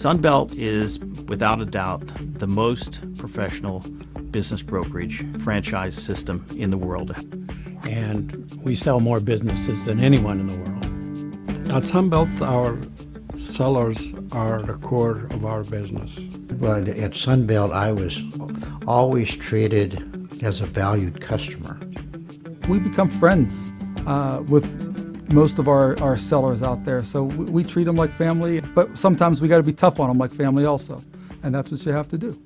Sunbelt is, without a doubt, the most professional business brokerage franchise system in the world. And we sell more businesses than anyone in the world. At Sunbelt, our sellers are the core of our business. But at Sunbelt, I was always treated as a valued customer. We become friends with most of our sellers out there, so we treat them like family, but sometimes we got to be tough on them like family also, and that's what you have to do.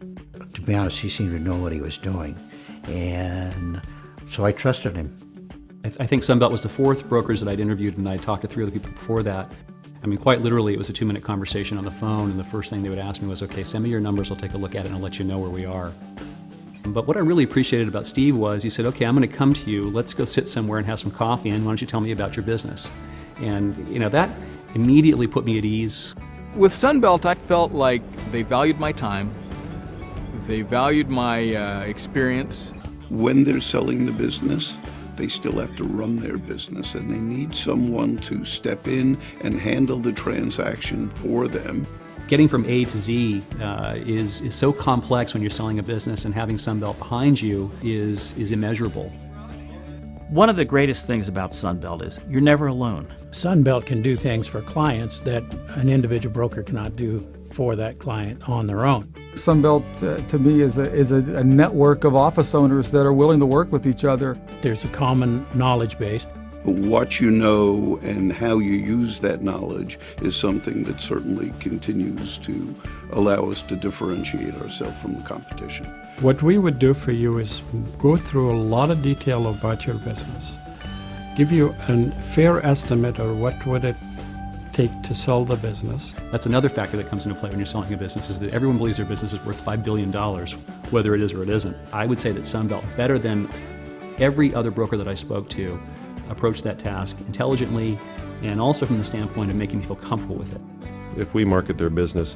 To be honest, he seemed to know what he was doing, and so I trusted him. I think Sunbelt was the fourth brokerage that I'd interviewed, and I talked to 3 other people before that. I mean, quite literally, it was a 2-minute conversation on the phone, and the first thing they would ask me was, okay, send me your numbers, I'll take a look at it, and I'll let you know where we are. But what I really appreciated about Steve was he said, okay, I'm going to come to you, let's go sit somewhere and have some coffee, and why don't you tell me about your business? And, that immediately put me at ease. With Sunbelt, I felt like they valued my time, they valued my experience. When they're selling the business, they still have to run their business, and they need someone to step in and handle the transaction for them. Getting from A to Z is so complex when you're selling a business, and having Sunbelt behind you is immeasurable. One of the greatest things about Sunbelt is you're never alone. Sunbelt can do things for clients that an individual broker cannot do for that client on their own. Sunbelt, to me, is a network of office owners that are willing to work with each other. There's a common knowledge base. What you know and how you use that knowledge is something that certainly continues to allow us to differentiate ourselves from the competition. What we would do for you is go through a lot of detail about your business, give you a fair estimate of what would it take to sell the business. That's another factor that comes into play when you're selling a business, is that everyone believes their business is worth $5 billion, whether it is or it isn't. I would say that Sunbelt, better than every other broker that I spoke to, approached that task intelligently, and also from the standpoint of making me feel comfortable with it. If we market their business,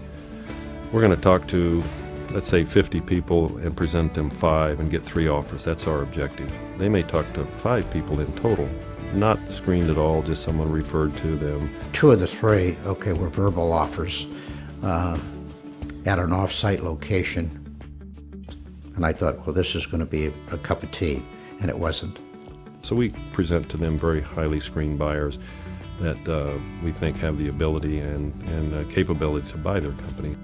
we're going to talk to, let's say, 50 people and present them 5 and get 3 offers. That's our objective. They may talk to 5 people in total, not screened at all, just someone referred to them. 2 of the 3, were verbal offers at an off-site location. And I thought, well, this is going to be a cup of tea, and it wasn't. So we present to them very highly screened buyers that we think have the ability and capability to buy their company.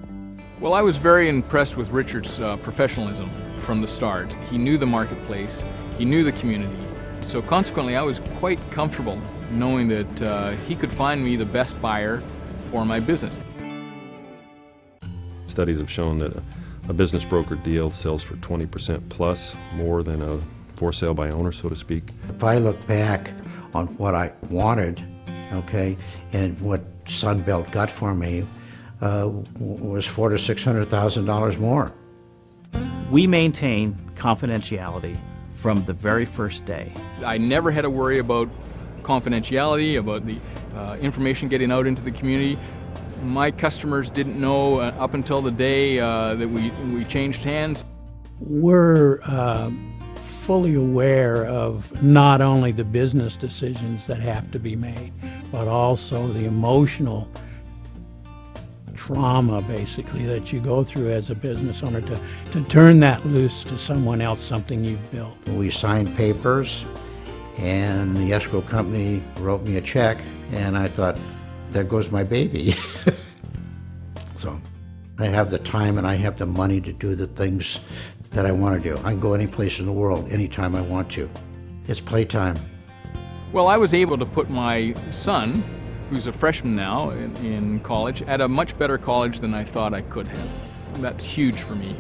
Well, I was very impressed with Richard's professionalism from the start. He knew the marketplace, he knew the community, so consequently I was quite comfortable knowing that he could find me the best buyer for my business. Studies have shown that a business broker deal sells for 20% plus more than a for sale by owner, so to speak. If I look back on what I wanted, and what Sunbelt got for me, was $400,000 to $600,000 more. We maintain confidentiality from the very first day. I never had to worry about confidentiality, about the information getting out into the community. My customers didn't know up until the day that we changed hands. We're fully aware of not only the business decisions that have to be made, but also the emotional trauma, basically, that you go through as a business owner to turn that loose to someone else, something you've built. We signed papers, and the escrow company wrote me a check, and I thought, there goes my baby. So I have the time and I have the money to do the things that I want to do. I can go any place in the world anytime I want to. It's playtime. Well, I was able to put my son, who's a freshman now in college, at a much better college than I thought I could have. That's huge for me.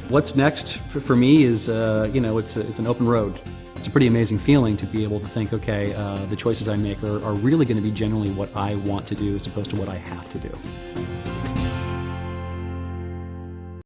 What's next for me is, it's an open road. It's a pretty amazing feeling to be able to think, okay, the choices I make are really going to be generally what I want to do as opposed to what I have to do.